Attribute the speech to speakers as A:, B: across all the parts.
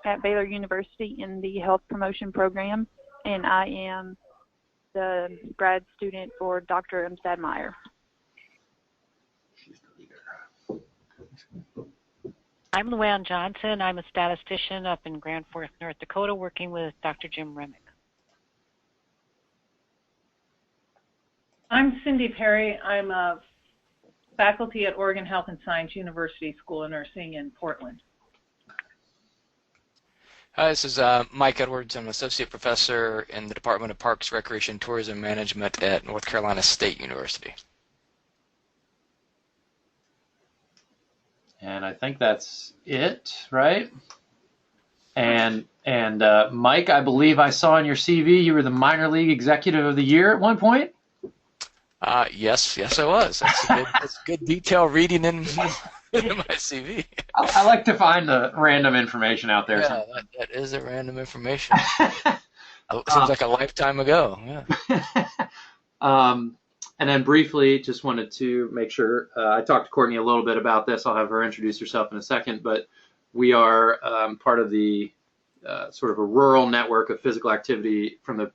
A: at Baylor University in the Health Promotion Program, and I am the grad student for Dr. Meyer.
B: I'm Luann Johnson. I'm a statistician up in Grand Forks, North Dakota, working with Dr. Jim Remick.
C: I'm Cindy Perry. I'm a faculty at Oregon Health and Science University School of Nursing in Portland.
D: Hi, this is Mike Edwards. I'm an associate professor in the Department of Parks, Recreation, Tourism Management at North Carolina State University.
E: And I think that's it, right? And Mike, I believe I saw in your CV you were the minor league executive of the year at one point.
D: Yes, I was. That's good detail reading in my CV.
E: I like to find the random information out there.
D: Yeah, that is a random information. It seems like a lifetime ago. Yeah.
E: And then briefly, just wanted to make sure, I talked to Courtney a little bit about this. I'll have her introduce herself in a second, but we are part of the sort of a rural network of physical activity from the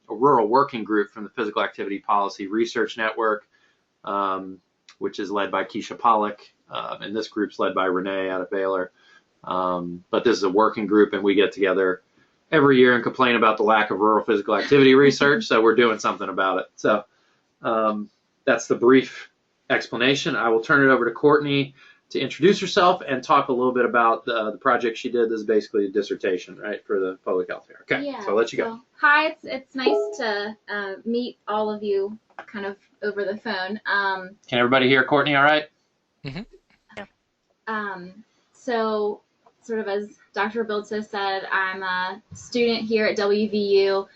E: a rural working group from the Physical Activity Policy Research Network, which is led by Keisha Pollack, and this group's led by Renee out of Baylor. But this is a working group, and we get together every year and complain about the lack of rural physical activity research, so we're doing something about it. So that's the brief explanation. I will turn it over to Courtney to introduce herself and talk a little bit about the project she did. This is basically a dissertation, right, for the public health fair. Okay,
F: yeah,
E: so I'll let you go.
F: Hi, it's nice to meet all of you kind of over the phone.
E: Can everybody hear Courtney all right?
D: Mm-hmm.
F: Yeah. So sort of as Dr. Bildso said, I'm a student here at WVU.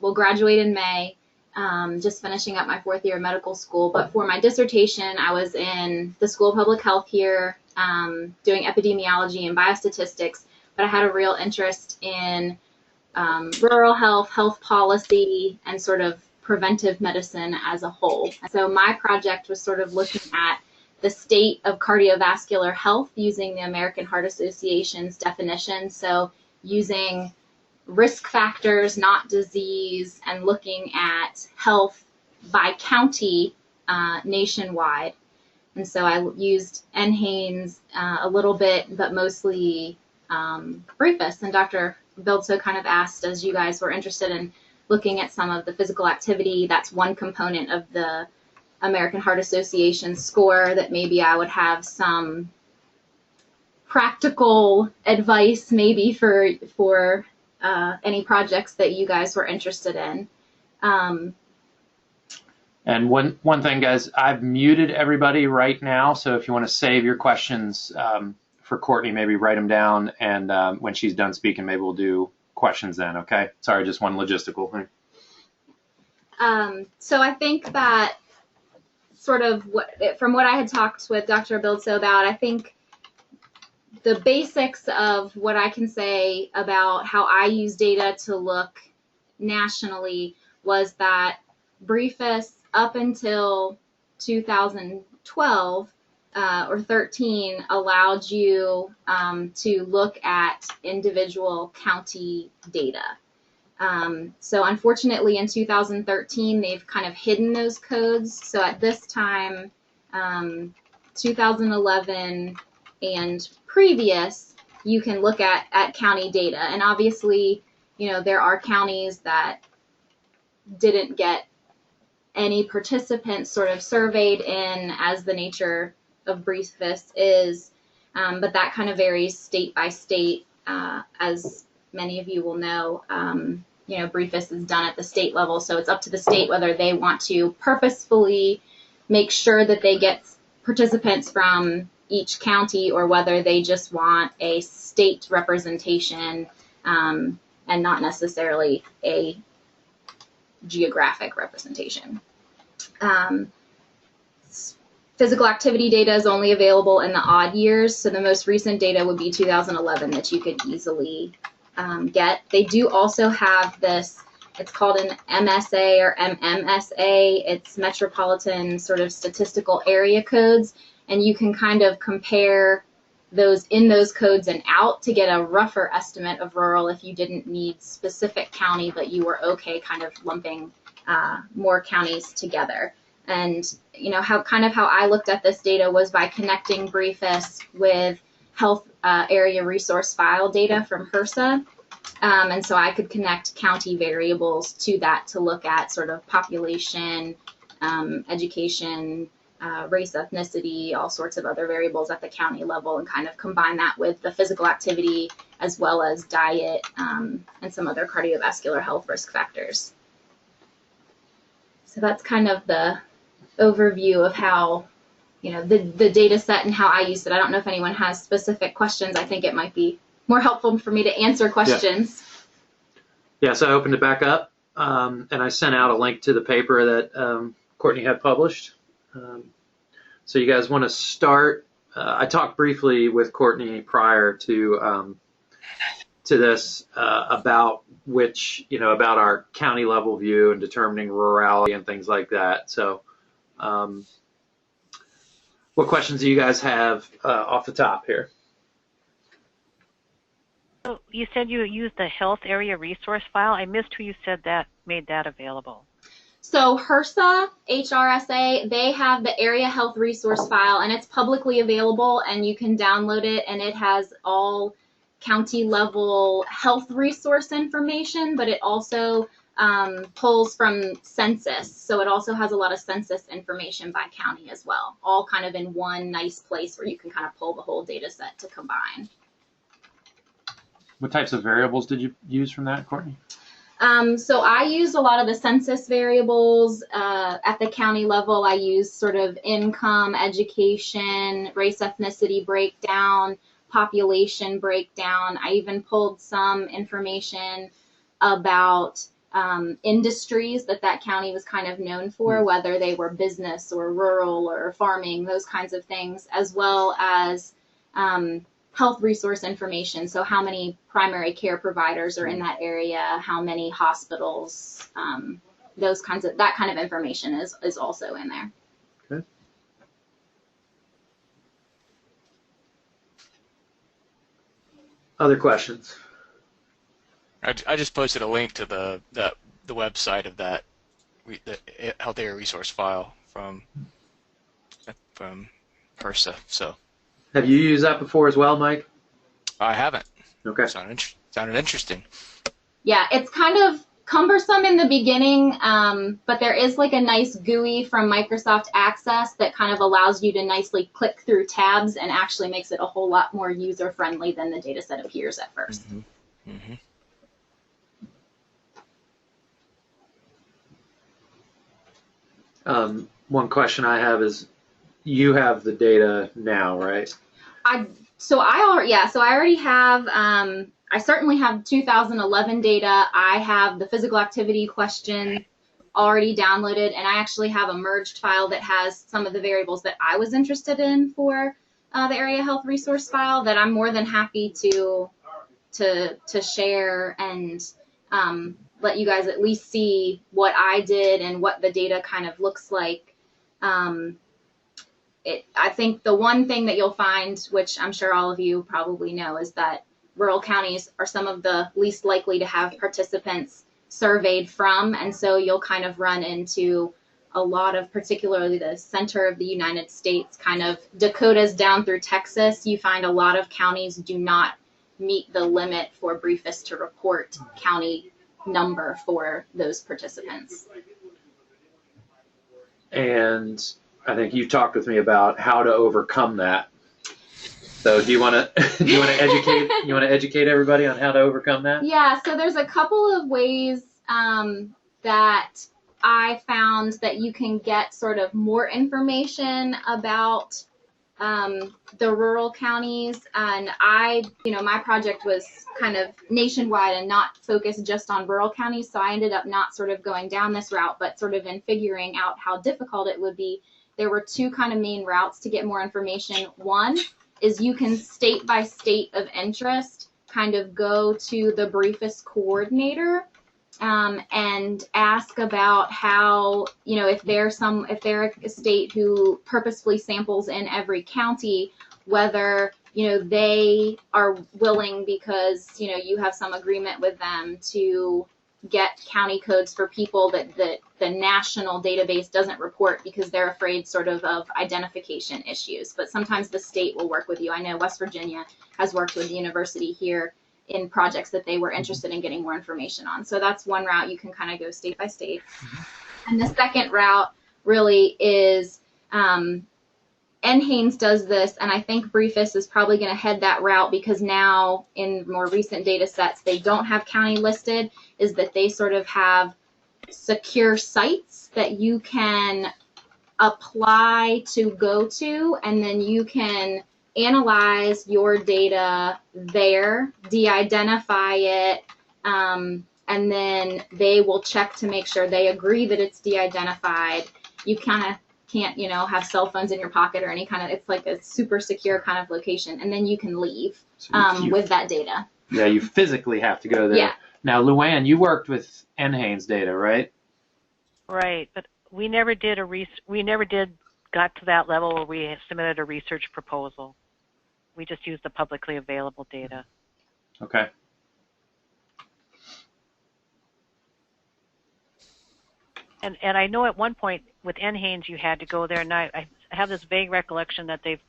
F: Will graduate in May. Just finishing up my 4th year of medical school. But for my dissertation, I was in the School of Public Health here, doing epidemiology and biostatistics, but I had a real interest in rural health, health policy, and sort of preventive medicine as a whole. So my project was sort of looking at the state of cardiovascular health using the American Heart Association's definition. So using risk factors, not disease, and looking at health by county nationwide. And so I used NHANES a little bit, but mostly Briefus. And Dr. Bildso kind of asked, as you guys were interested in looking at some of the physical activity, that's one component of the American Heart Association score that maybe I would have some practical advice maybe for any projects that you guys were interested in.
E: And one thing, guys, I've muted everybody right now, so if you want to save your questions for Courtney, maybe write them down, and when she's done speaking, maybe we'll do questions then, okay? Sorry, just one logistical thing.
F: So I think that sort of from what I had talked with Dr. Bildso about, I think the basics of what I can say about how I use data to look nationally was that Briefus up until 2012 or 13 allowed you to look at individual county data. So unfortunately in 2013 they've kind of hidden those codes. So at this time, 2011 and previous, you can look at county data. And obviously, you know, there are counties that didn't get any participants sort of surveyed in as the nature of Briefus is, but that kind of varies state by state. As many of you will know, you know, Briefus is done at the state level, so it's up to the state whether they want to purposefully make sure that they get participants from each county or whether they just want a state representation and not necessarily a geographic representation. Physical activity data is only available in the odd years, so the most recent data would be 2011 that you could easily get. They do also have this, it's called an MSA or MMSA, it's Metropolitan sort of Statistical Area Codes, and you can kind of compare those codes and out to get a rougher estimate of rural if you didn't need specific county, but you were okay kind of lumping more counties together. And how I looked at this data was by connecting Briefus with health area resource file data from HRSA. And so I could connect county variables to that to look at sort of population, education, race, ethnicity, all sorts of other variables at the county level, and kind of combine that with the physical activity as well as diet and some other cardiovascular health risk factors. So that's kind of the overview of how, the data set and how I used it. I don't know if anyone has specific questions. I think it might be more helpful for me to answer questions.
E: Yeah, so I opened it back up and I sent out a link to the paper that Courtney had published. So you guys want to start? I talked briefly with Courtney prior to this about about our county level view and determining rurality and things like that. So what questions do you guys have off the top here?
B: So you said you used the health area resource file. I missed who you said that made that available.
F: So HRSA, HRSA, they have the area health resource file, and it's publicly available, and you can download it, and it has all county level health resource information, but it also pulls from census. So it also has a lot of census information by county as well, all kind of in one nice place where you can kind of pull the whole data set to combine.
E: What types of variables did you use from that, Courtney?
F: So I used a lot of the census variables at the county level. I used sort of income, education, race, ethnicity breakdown, population breakdown. I even pulled some information about industries that county was kind of known for, whether they were business or rural or farming, those kinds of things, as well as health resource information. So how many primary care providers are in that area, how many hospitals, that kind of information is also in there.
E: Okay. Other questions?
D: I just posted a link to the website of the health area resource file from HRSA. So.
E: Have you used that before as well, Mike?
D: I haven't.
E: Okay.
D: Sounded interesting.
F: Yeah, it's kind of cumbersome in the beginning, but there is like a nice GUI from Microsoft Access that kind of allows you to nicely click through tabs and actually makes it a whole lot more user-friendly than the data set appears at first.
D: Mm-hmm.
E: Mm-hmm. One question I have is, you have the data now, right?
F: I already have, I certainly have 2011 data. I have the physical activity question already downloaded, and I actually have a merged file that has some of the variables that I was interested in for the area health resource file that I'm more than happy to share and let you guys at least see what I did and what the data kind of looks like. I think the one thing that you'll find, which I'm sure all of you probably know, is that rural counties are some of the least likely to have participants surveyed from, and so you'll kind of run into a lot of, particularly the center of the United States, kind of Dakotas down through Texas, you find a lot of counties do not meet the limit for Briefus to report county number for those participants.
E: And I think you talked with me about how to overcome that. So do you want to educate everybody on how to overcome that?
F: Yeah, so there's a couple of ways that I found that you can get sort of more information about the rural counties. And my project was kind of nationwide and not focused just on rural counties. So I ended up not sort of going down this route, but sort of in figuring out how difficult it would be. There were two kind of main routes to get more information. One is you can state by state of interest kind of go to the Briefus coordinator and ask about how, if they're a state who purposefully samples in every county, whether they are willing, because, you have some agreement with them, to get county codes for people that the national database doesn't report because they're afraid sort of identification issues. But sometimes the state will work with you. I know West Virginia has worked with the university here in projects that they were interested in getting more information on. So that's one route. You can kind of go state by state. And the second route really is NHANES does this, and I think Briefus is probably going to head that route, because now in more recent data sets they don't have county listed, is that they sort of have secure sites that you can apply to go to, and then you can analyze your data there, de-identify it, and then they will check to make sure they agree that it's de-identified. You kind of can't, have cell phones in your pocket or any kind of, it's like a super secure kind of location, and then you can leave with that data.
E: Yeah, you physically have to go there.
F: Yeah.
E: Now, Luann, you worked with NHANES data, right?
B: Right, but we never did got to that level where we submitted a research proposal. We just used the publicly available data.
E: Okay.
B: And I know at one point with NHANES you had to go there, and I have this vague recollection that they've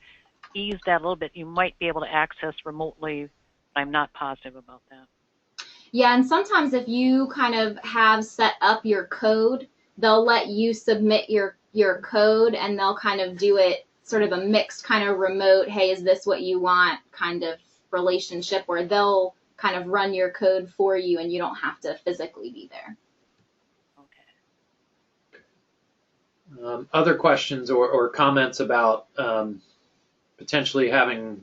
B: eased that a little bit. You might be able to access remotely, but I'm not positive about that.
F: Yeah, and sometimes if you kind of have set up your code, they'll let you submit your code, and they'll kind of do it sort of a mixed kind of remote, hey, is this what you want kind of relationship, where they'll kind of run your code for you and you don't have to physically be there.
E: Other questions or comments about potentially having,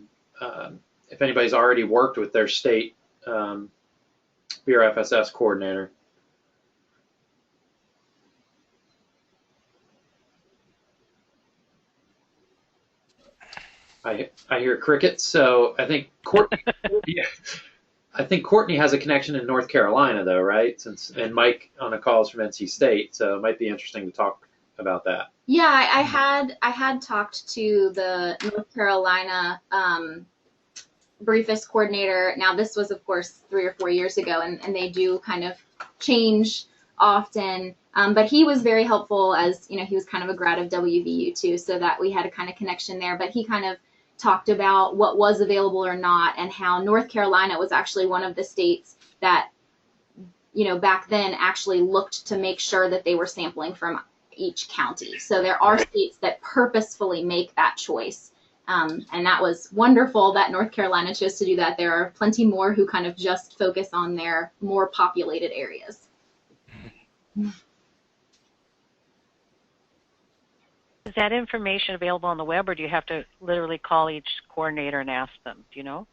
E: if anybody's already worked with their state BRFSS coordinator? I hear crickets, so I think Courtney. Yeah, I think Courtney has a connection in North Carolina, though, right? And Mike on the calls from NC State, so it might be interesting to talk about that.
F: Yeah, I had talked to the North Carolina Briefus coordinator. Now, this was, of course, 3 or 4 years ago, and they do kind of change often. But he was very helpful, as he was kind of a grad of WVU too, so that we had a kind of connection there. But he kind of talked about what was available or not, and how North Carolina was actually one of the states that, back then actually looked to make sure that they were sampling from each county. So there are states that purposefully make that choice. And that was wonderful that North Carolina chose to do that. There are plenty more who kind of just focus on their more populated areas.
B: Is that information available on the web, or do you have to literally call each coordinator and ask them? Do you know?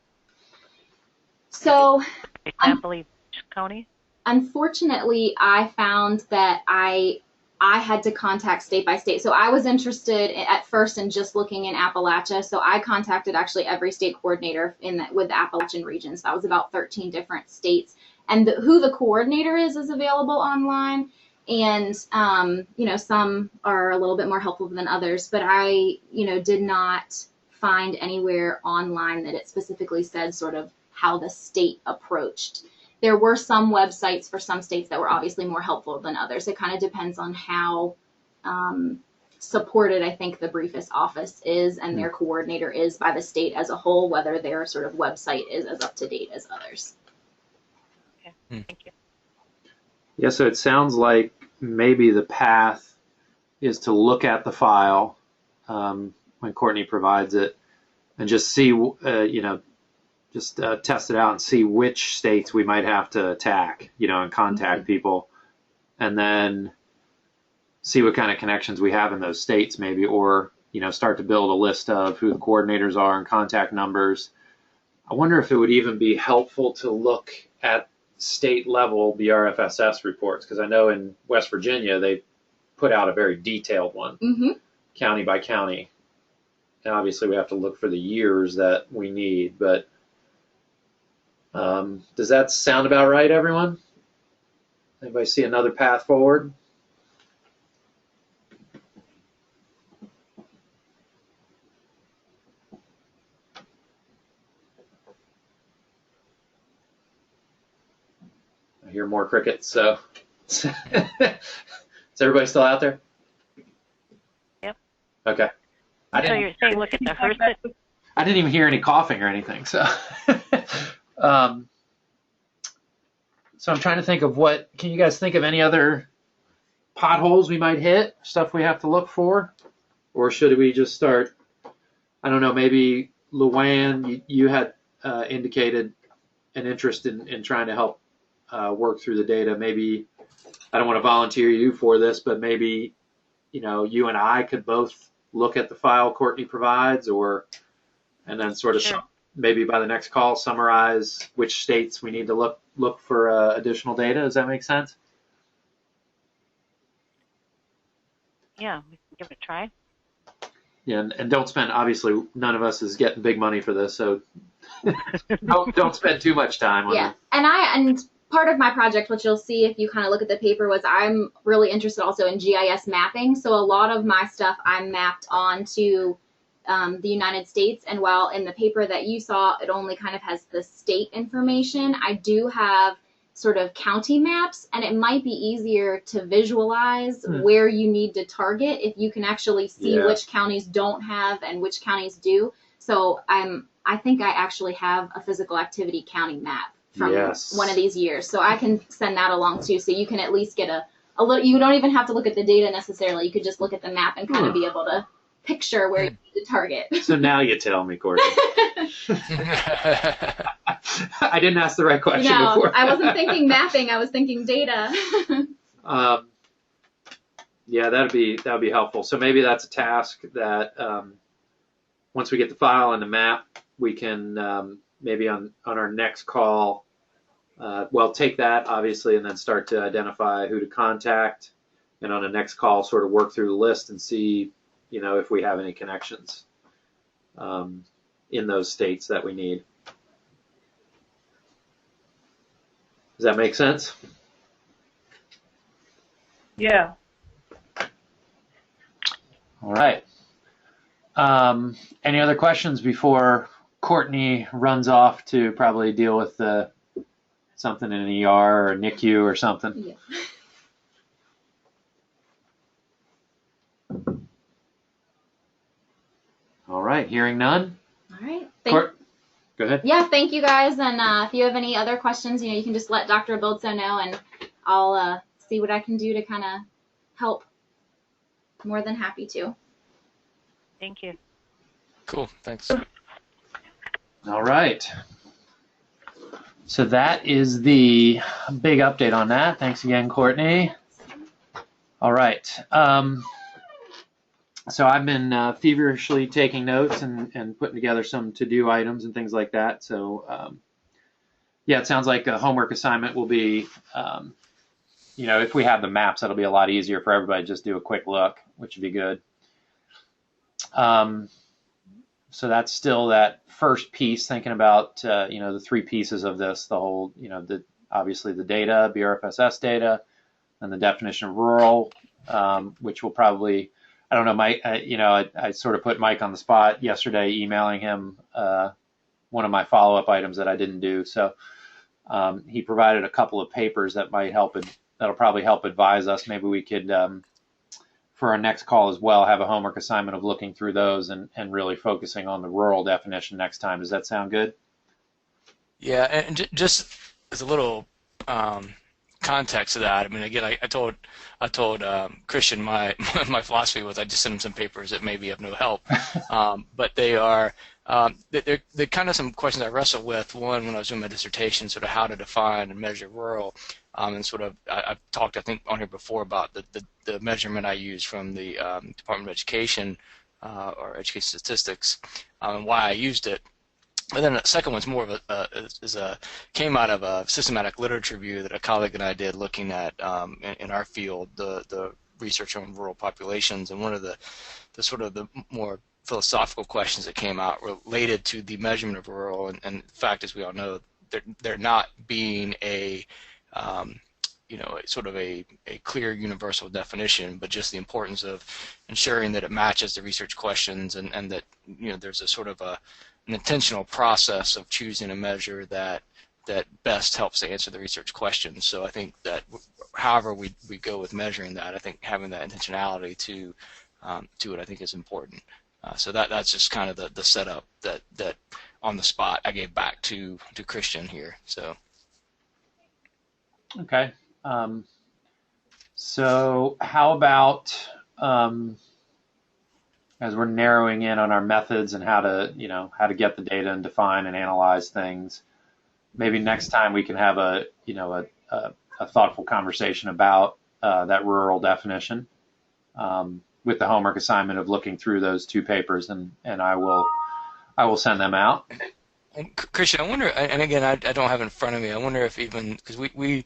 F: So,
B: example, each county?
F: Unfortunately, I found that I had to contact state by state. So I was interested at first in just looking in Appalachia. So I contacted actually every state coordinator with the Appalachian region. So that was about 13 different states. And who the coordinator is available online. And, some are a little bit more helpful than others. But I, did not find anywhere online that it specifically said sort of how the state approached. There were some websites for some states that were obviously more helpful than others. It kind of depends on how supported I think the Briefus office is and their coordinator is by the state as a whole, whether their sort of website is as up to date as others.
B: Okay, thank you.
E: Yeah, so it sounds like maybe the path is to look at the file when Courtney provides it and just see, test it out and see which states we might have to attack, and contact people, and then see what kind of connections we have in those states maybe, or, start to build a list of who the coordinators are and contact numbers. I wonder if it would even be helpful to look at state level BRFSS reports, because I know in West Virginia they put out a very detailed one, county by county. And obviously we have to look for the years that we need, but does that sound about right, everyone? Anybody see another path forward? I hear more crickets. So, is everybody still out there?
B: Yep.
E: Okay.
B: So you're saying look at the HRSA?
E: I didn't even hear any coughing or anything. So, so I'm trying to think of can you guys think of any other potholes we might hit, stuff we have to look for? Or should we just start, I don't know, maybe Luann, you had indicated an interest in trying to help work through the data. Maybe, I don't want to volunteer you for this, but maybe, you and I could both look at the file Courtney provides, and then sort of maybe by the next call summarize which states we need to look for additional data. Does that make sense?
B: Yeah, we can give it a try.
E: Yeah, and don't spend, obviously none of us is getting big money for this, so don't spend too much time on it.
F: And part of my project, which you'll see if you kind of look at the paper, was I'm really interested also in GIS mapping. So a lot of my stuff I'm mapped onto the United States, and while in the paper that you saw, it only kind of has the state information, I do have sort of county maps, and it might be easier to visualize where you need to target if you can actually see which counties don't have and which counties do. So I think I actually have a physical activity county map from one of these years. So I can send that along too, so you can at least get a little, you don't even have to look at the data necessarily. You could just look at the map and kind of be able to picture where you need to target. So
E: now you tell me, Courtney. I didn't ask the right question before.
F: I wasn't thinking mapping, I was thinking data.
E: Yeah, that'd be helpful. So maybe that's a task that once we get the file and the map, we can maybe on our next call, take that obviously and then start to identify who to contact, and on the next call sort of work through the list and see, if we have any connections in those states that we need. Does that make sense?
C: Yeah.
E: All right. Any other questions before Courtney runs off to probably deal with something in an ER or NICU or something?
F: Yeah.
E: All right. Hearing none.
F: All right.
E: Go ahead.
F: Yeah, thank you guys. And if you have any other questions, you can just let Dr. Bildso know, and I'll see what I can do to kind of help. More than happy to.
B: Thank you.
D: Cool. Thanks.
E: All right. So that is the big update on that. Thanks again, Courtney. All right. So I've been feverishly taking notes and putting together some to-do items and things like that. So, it sounds like a homework assignment will be, if we have the maps, that'll be a lot easier for everybody to just do a quick look, which would be good. So that's still that first piece, thinking about, the three pieces of this, the whole, obviously the data, BRFSS data, and the definition of rural, which will probably, I don't know, Mike, I sort of put Mike on the spot yesterday, emailing him one of my follow-up items that I didn't do. So he provided a couple of papers that might help, that'll probably help advise us. Maybe we could, for our next call as well, have a homework assignment of looking through those and really focusing on the rural definition next time. Does that sound good?
D: Yeah, and just as a little context to that, I mean, again, I told Christian my philosophy was I just send him some papers that maybe have no help, but they are they're kind of some questions I wrestle with. One, when I was doing my dissertation, sort of how to define and measure rural, and sort of I've talked, I think, on here before about the measurement I use from the Department of Education or Education Statistics, and why I used it. And then the second one's more of came out of a systematic literature review that a colleague and I did looking at in our field, the research on rural populations, and one of the sort of the more philosophical questions that came out related to the measurement of rural, and the fact, as we all know, they're not being a sort of a clear universal definition, but just the importance of ensuring that it matches the research questions, and that there's a sort of an intentional process of choosing a measure that that best helps to answer the research questions. So I think that however we go with measuring that, I think having that intentionality to it, I think is important. So that's just kind of the setup that on the spot I gave back to Christian here. So.
E: Okay. So how about as we're narrowing in on our methods and how to get the data and define and analyze things, maybe next time we can have a thoughtful conversation about that rural definition with the homework assignment of looking through those 2 papers, and I will send them out.
D: And Christian, I wonder, and again, I don't have it in front of me. I wonder if even because we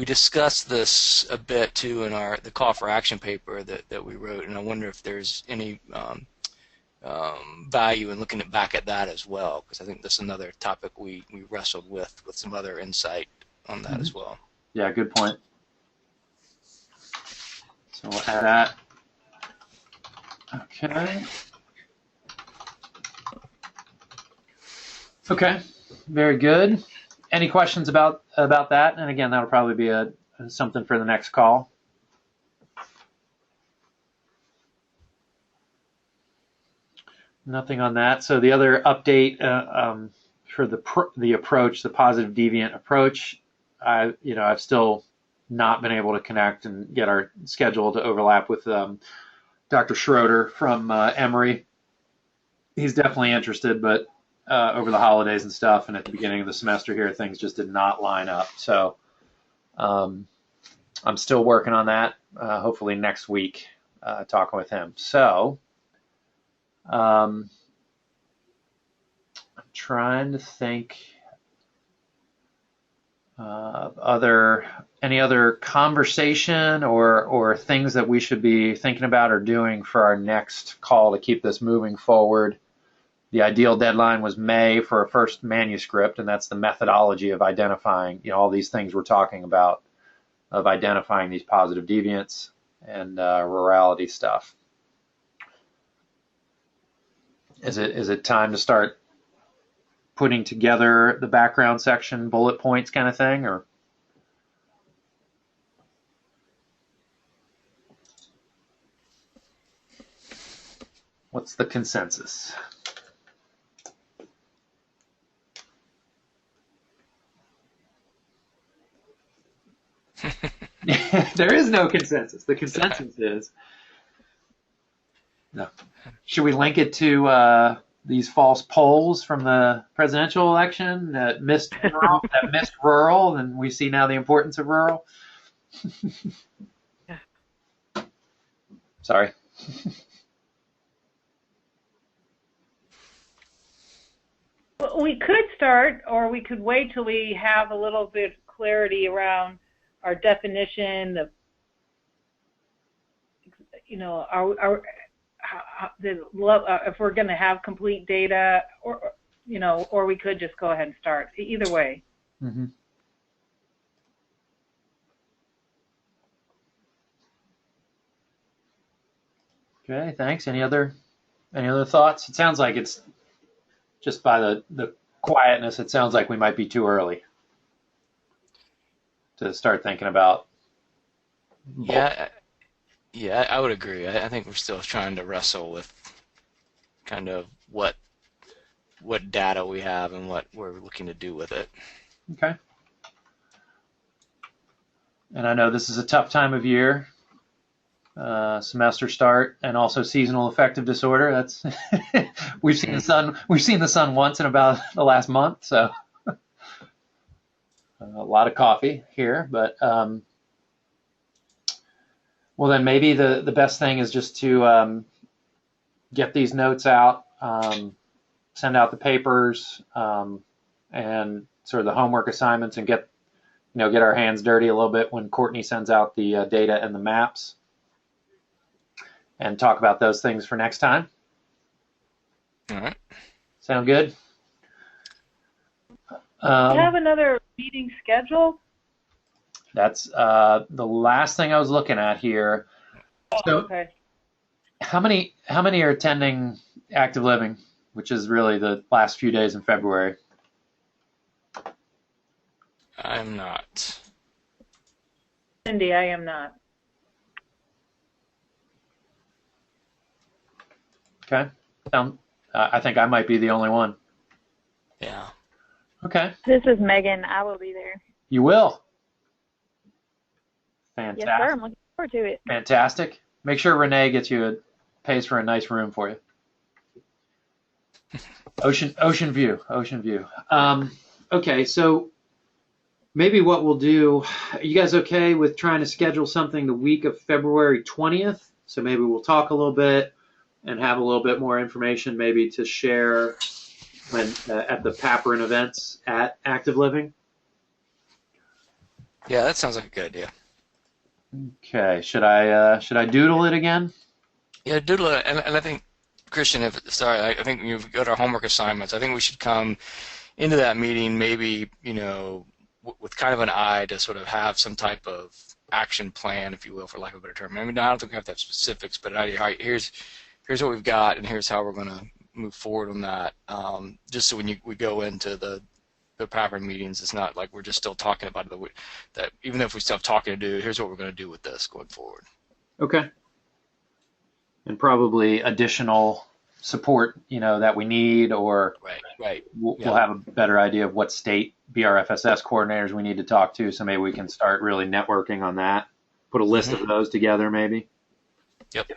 D: discussed this a bit too in the call for action paper that we wrote, and I wonder if there's any value in looking back at that as well, because I think that's another topic we wrestled with some other insight on that as well.
E: Yeah, good point. So we'll add that. Okay. Okay, very good. Any questions about that? And again, that'll probably be something for the next call. Nothing on that. So the other update for the approach, the positive deviant approach, I've still not been able to connect and get our schedule to overlap with Dr. Schroeder from Emory. He's definitely interested, but over the holidays and stuff, and at the beginning of the semester here, things just did not line up. So I'm still working on that. Hopefully next week, talking with him. So I'm trying to think any other conversation or things that we should be thinking about or doing for our next call to keep this moving forward. The ideal deadline was May for a first manuscript, and that's the methodology of identifying, all these things we're talking about, of identifying these positive deviants and rurality stuff. Is it time to start putting together the background section, bullet points kind of thing, or? What's the consensus? There is no consensus. The consensus is no. Should we link it to these false polls from the presidential election that missed rural, and we see now the importance of rural? Sorry.
C: We could start, or we could wait till we have a little bit of clarity around our definition of, if we're going to have complete data, or we could just go ahead and start. Either way.
E: Mm-hmm. Okay, thanks. Any other thoughts? It sounds like it's just by the quietness. It sounds like we might be too early to start thinking about.
D: Yeah, I would agree. I think we're still trying to wrestle with kind of what data we have and what we're looking to do with it.
E: Okay. And I know this is a tough time of year, semester start, and also seasonal affective disorder. That's we've seen the sun. We've seen the sun once in about the last month, so a lot of coffee here. But well, then maybe the best thing is just to get these notes out, send out the papers, and sort of the homework assignments, and get our hands dirty a little bit when Courtney sends out the data and the maps, and talk about those things for next time.
D: All right.
E: Sound good?
C: Do you have another meeting scheduled?
E: That's the last thing I was looking at here. So,
C: okay.
E: How many are attending Active Living, which is really the last few days in February?
D: I'm not.
C: Cindy, I am not.
E: Okay. I think I might be the only one.
D: Yeah.
E: Okay.
A: This is Megan. I will be there.
E: You will. Fantastic.
A: Yes, sir. I'm looking forward to it.
E: Fantastic. Make sure Renee pays for a nice room for you. Ocean view. Okay, so maybe what we'll do, are you guys okay with trying to schedule something the week of February 20th? So maybe we'll talk a little bit and have a little bit more information maybe to share when at the PAPRN events at Active Living.
D: Yeah, that sounds like a good idea.
E: Okay, should I doodle it again?
D: Yeah, doodle it. And I think, Christian, I think when you've got our homework assignments, I think we should come into that meeting maybe, with kind of an eye to sort of have some type of action plan, if you will, for lack of a better term. I mean, I don't think we have to have specifics, but all right, here's what we've got, and here's how we're going to move forward on that. Just so when we go into the PAPRN meetings, it's not like we're just still talking about that. Even if we still have talking to do, here's what we're going to do with this going forward.
E: Okay. And probably additional support, that we need, or
D: right.
E: We'll have a better idea of what state BRFSS coordinators we need to talk to, so maybe we can start really networking on that. Put a list of those together, maybe.
D: Yep.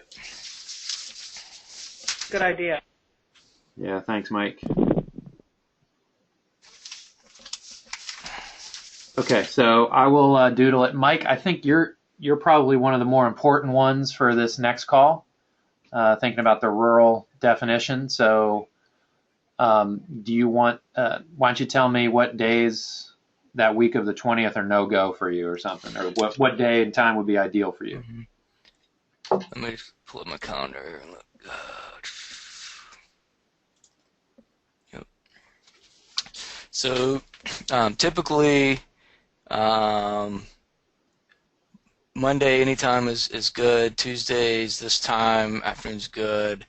C: Good idea.
E: Yeah, thanks, Mike. Okay, so I will doodle it. Mike, I think you're probably one of the more important ones for this next call, thinking about the rural definition. So do you want, why don't you tell me what days that week of the 20th are no-go for you or something, or what day and time would be ideal for you?
D: Let me pull up my calendar and look. Yep. So typically Monday anytime is good. Tuesdays this time, afternoon's good.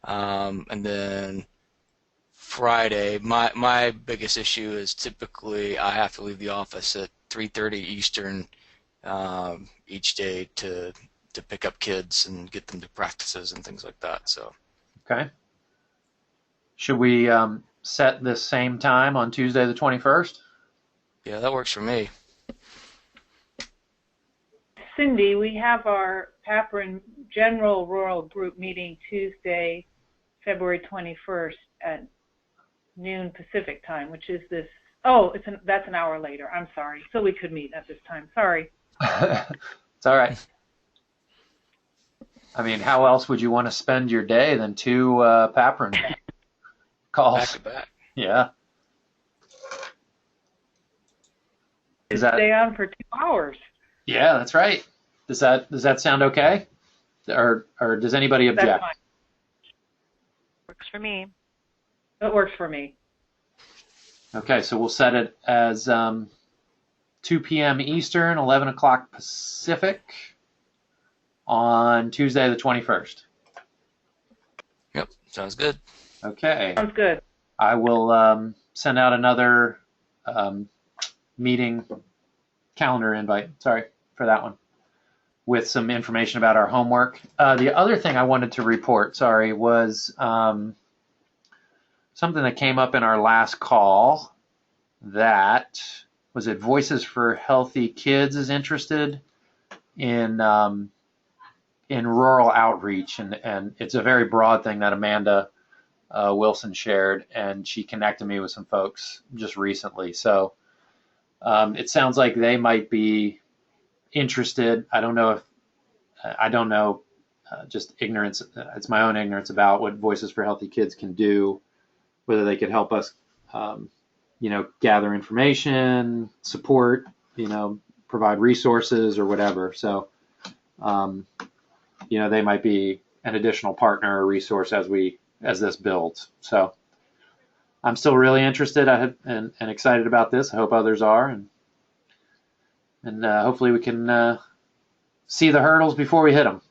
D: And then Friday, my biggest issue is typically I have to leave the office at 3:30 Eastern each day to pick up kids and get them to practices and things like that. So.
E: Okay. Should we set this same time on Tuesday the 21st?
D: Yeah, that works for me.
C: Cindy, we have our PAPRN General Rural Group meeting Tuesday, February 21st at noon Pacific time, which is this. Oh, that's an hour later. I'm sorry. So we could meet at this time. Sorry.
E: It's all right. I mean, how else would you want to spend your day than two PAPRN calls?
D: Back to back.
E: Yeah.
C: Stay on for 2 hours.
E: Yeah, that's right. Does that sound okay? Or does anybody object?
C: That's fine.
B: Works for me.
C: That works for me.
E: Okay, so we'll set it as 2 p.m. Eastern, 11 o'clock Pacific on Tuesday the 21st.
D: Yep, sounds good.
E: Okay.
C: Sounds good.
E: I will send out another meeting calendar invite. Sorry for that one. With some information about our homework. The other thing I wanted to report, was something that came up in our last call. That was it. Voices for Healthy Kids is interested in rural outreach, and it's a very broad thing that Amanda Wilson shared, and she connected me with some folks just recently. So it sounds like they might be interested. I don't know, just ignorance. It's my own ignorance about what Voices for Healthy Kids can do, whether they could help us, gather information, support, provide resources or whatever. So, they might be an additional partner or resource as this builds. So I'm still really interested and excited about this. I hope others are. And hopefully we can see the hurdles before we hit them.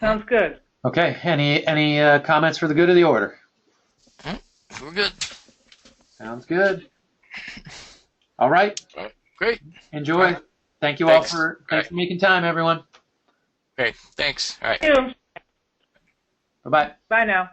C: Sounds good.
E: Okay. Any comments for the good of the order?
D: We're good.
E: Sounds good. All right.
D: Great.
E: Enjoy.
D: All right.
E: Thank you
D: Thanks.
E: all for
D: All right.
E: making time, everyone.
D: Great. Thanks. All right.
C: Thank you.
E: Bye-bye.
C: Bye now.